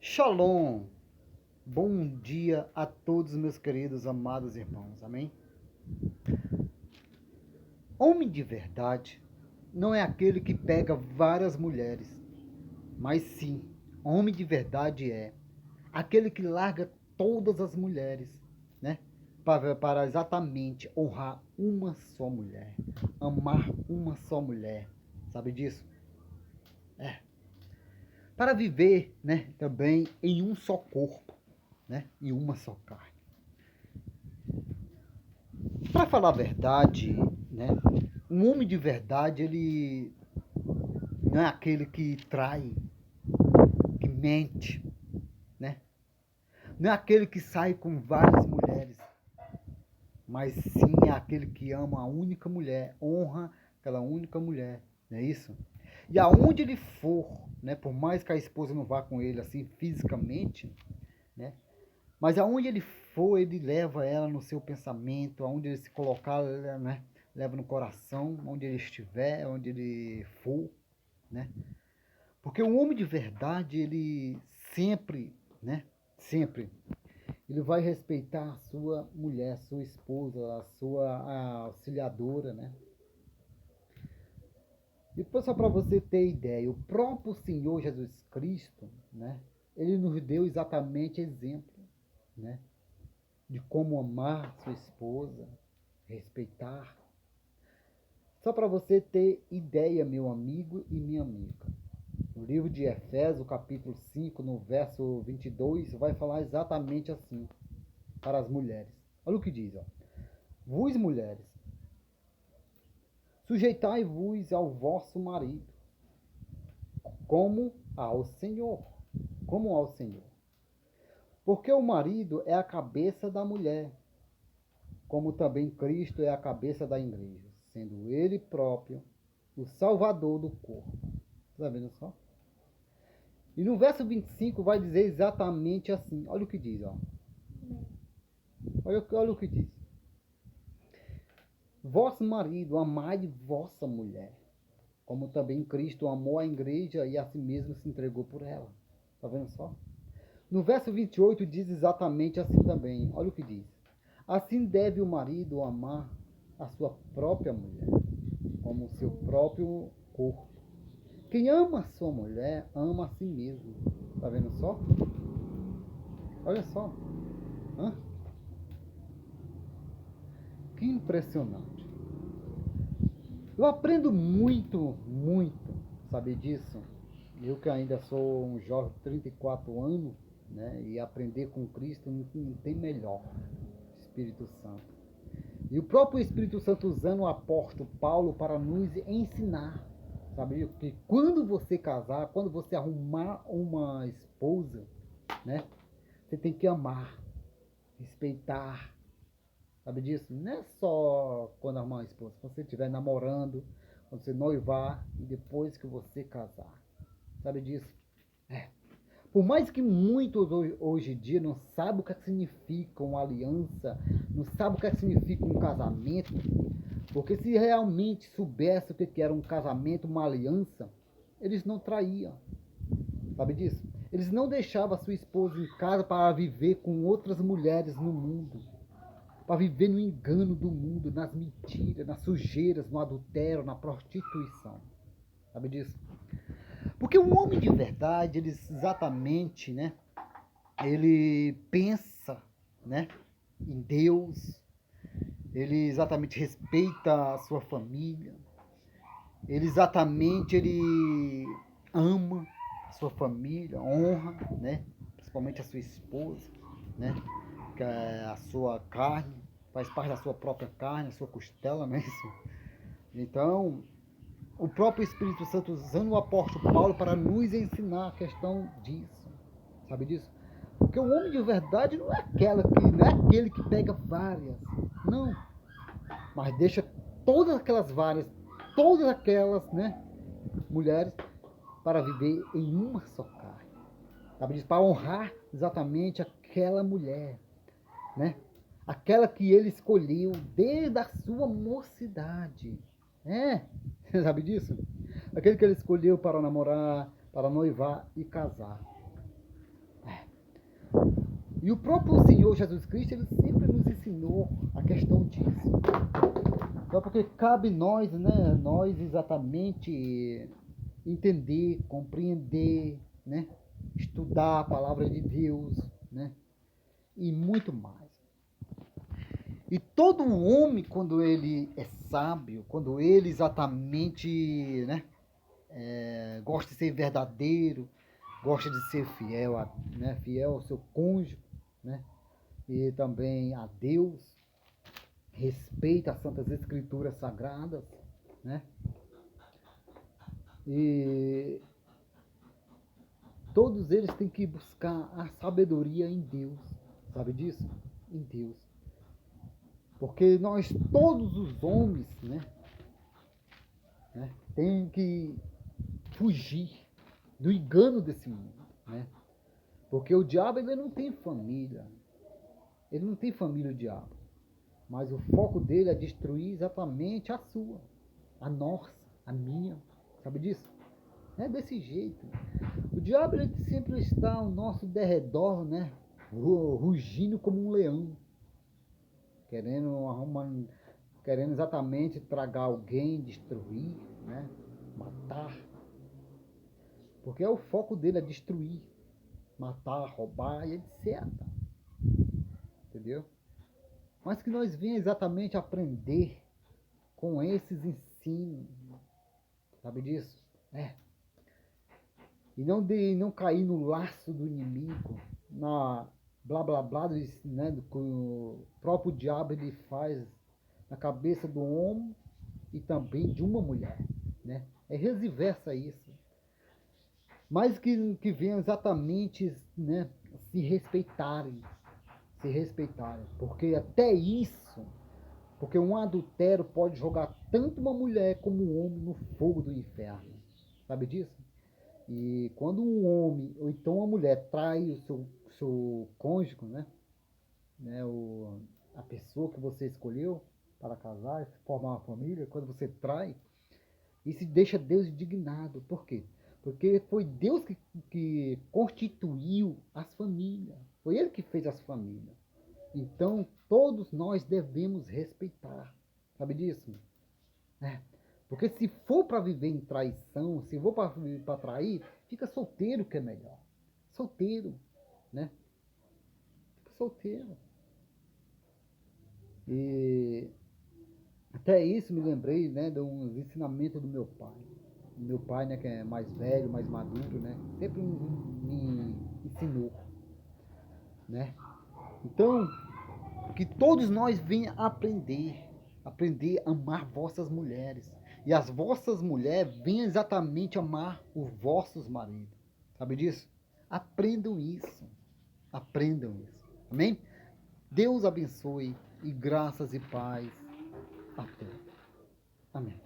Shalom! Bom dia a todos meus queridos, amados irmãos, amém? Homem de verdade não é aquele que pega várias mulheres, mas sim, homem de verdade é aquele que larga todas as mulheres, né? Para exatamente honrar uma só mulher, amar uma só mulher, sabe disso? Para viver, né, também em um só corpo, né, em uma só carne. Para falar a verdade, né, um homem de verdade, ele não é aquele que trai, que mente, né? Não é aquele que sai com várias mulheres, mas sim é aquele que ama a única mulher, honra aquela única mulher, não é isso? E aonde ele for, né, por mais que a esposa não vá com ele assim fisicamente, né, mas aonde ele for, ele leva ela no seu pensamento, aonde ele se colocar, né, leva no coração, onde ele estiver, onde ele for, né? Porque o homem de verdade, ele sempre, né, sempre, ele vai respeitar a sua mulher, sua esposa, a sua auxiliadora, né? Depois, só para você ter ideia, o próprio Senhor Jesus Cristo, né, ele nos deu exatamente exemplo, né, de como amar sua esposa, respeitar. Só para você ter ideia, meu amigo e minha amiga. No livro de Efésios, capítulo 5, no verso 22, vai falar exatamente assim para as mulheres. Olha o que diz, ó. Vós, mulheres, sujeitai-vos ao vosso marido, como ao Senhor. Como ao Senhor. Porque o marido é a cabeça da mulher, como também Cristo é a cabeça da igreja, sendo ele próprio o salvador do corpo. Está vendo só? E no verso 25 vai dizer exatamente assim. Olha o que diz, ó. Olha o que diz. Vosso marido, amai vossa mulher, como também Cristo amou a igreja e a si mesmo se entregou por ela. Está vendo só? No verso 28 diz exatamente assim também. Olha o que diz. Assim deve o marido amar a sua própria mulher, como o seu próprio corpo. Quem ama a sua mulher, ama a si mesmo. Está vendo só? Olha só. Hã? Que impressionante. Eu aprendo muito, muito, sabe disso? Eu que ainda sou um jovem de 34 anos, né? E aprender com Cristo não tem melhor. Espírito Santo. E o próprio Espírito Santo usando o apóstolo Paulo para nos ensinar, sabe? Que quando você casar, quando você arrumar uma esposa, né? Você tem que amar, respeitar, sabe disso? Não é só quando arrumar uma esposa, quando você estiver namorando, quando você noivar e depois que você casar, sabe disso? É. Por mais que muitos hoje em dia não sabem o que significa uma aliança, não sabem o que significa um casamento, porque se realmente soubesse o que era um casamento, uma aliança, eles não traíam, sabe disso? Eles não deixavam a sua esposa em casa para viver com outras mulheres no mundo, para viver no engano do mundo, nas mentiras, nas sujeiras, no adultério, na prostituição, sabe disso? Porque o homem de verdade, ele exatamente, né? Ele pensa, né, em Deus, ele exatamente respeita a sua família, ele ama a sua família, honra, né, principalmente a sua esposa, né, que é a sua carne, faz parte da sua própria carne, a sua costela, não é isso? Então, o próprio Espírito Santo usando o apóstolo Paulo para nos ensinar a questão disso, sabe disso? Porque o homem de verdade não é aquele que pega várias, não, mas deixa todas aquelas várias, todas aquelas, né, mulheres para viver em uma só carne, sabe disso? Para honrar exatamente aquela mulher, né? Aquela que ele escolheu desde a sua mocidade, sabe disso? aquele que ele escolheu para namorar, para noivar e casar. E o próprio Senhor Jesus Cristo, ele sempre nos ensinou a questão disso. Só porque cabe nós, né, nós exatamente entender, compreender, né, estudar a palavra de Deus, né, e muito mais. E todo homem, quando ele é sábio, quando ele exatamente, né, gosta de ser verdadeiro, gosta de ser fiel, né, fiel ao seu cônjuge, né, e também a Deus, respeita as Santas Escrituras Sagradas, né, e todos eles têm que buscar a sabedoria em Deus, sabe disso? Em Deus. Porque nós, todos os homens, né, tem que fugir do engano desse mundo, né? Porque o diabo, ele não tem família. Ele não tem família, o diabo. Mas o foco dele é destruir exatamente a sua, a nossa, a minha. Sabe disso? É desse jeito. O diabo, ele sempre está ao nosso derredor, né? Rugindo como um leão. Querendo exatamente tragar alguém, destruir, né? Matar. Porque é o foco dele, é destruir, matar, roubar e etc. Entendeu? Mas que nós venhamos exatamente aprender com esses ensinos. Sabe disso? E não cair no laço do inimigo, na blá blá blá, né, do que o próprio diabo ele faz na cabeça do homem e também de uma mulher, né? É vice-versa isso. Mas que venham exatamente, né, se respeitarem, porque até isso, porque um adultério pode jogar tanto uma mulher como um homem no fogo do inferno, sabe disso? E quando um homem ou então uma mulher trai o seu cônjuge, a pessoa que você escolheu para casar, formar uma família, quando você trai, isso deixa Deus indignado. Por quê? Porque foi Deus que constituiu as famílias. Foi Ele que fez as famílias. Então, todos nós devemos respeitar. Sabe disso? Porque se for para viver em traição, se for para trair, fica solteiro que é melhor. Solteiro, né? Fica solteiro. E até isso me lembrei, né, de uns ensinamentos do meu pai. Meu pai, né, que é mais velho, mais maduro, né, sempre me ensinou, né. Então, que todos nós venhamos aprender a amar vossas mulheres. E as vossas mulheres venham exatamente amar os vossos maridos. Sabe disso? Aprendam isso. Aprendam isso. Amém? Deus abençoe e graças e paz a todos. Amém.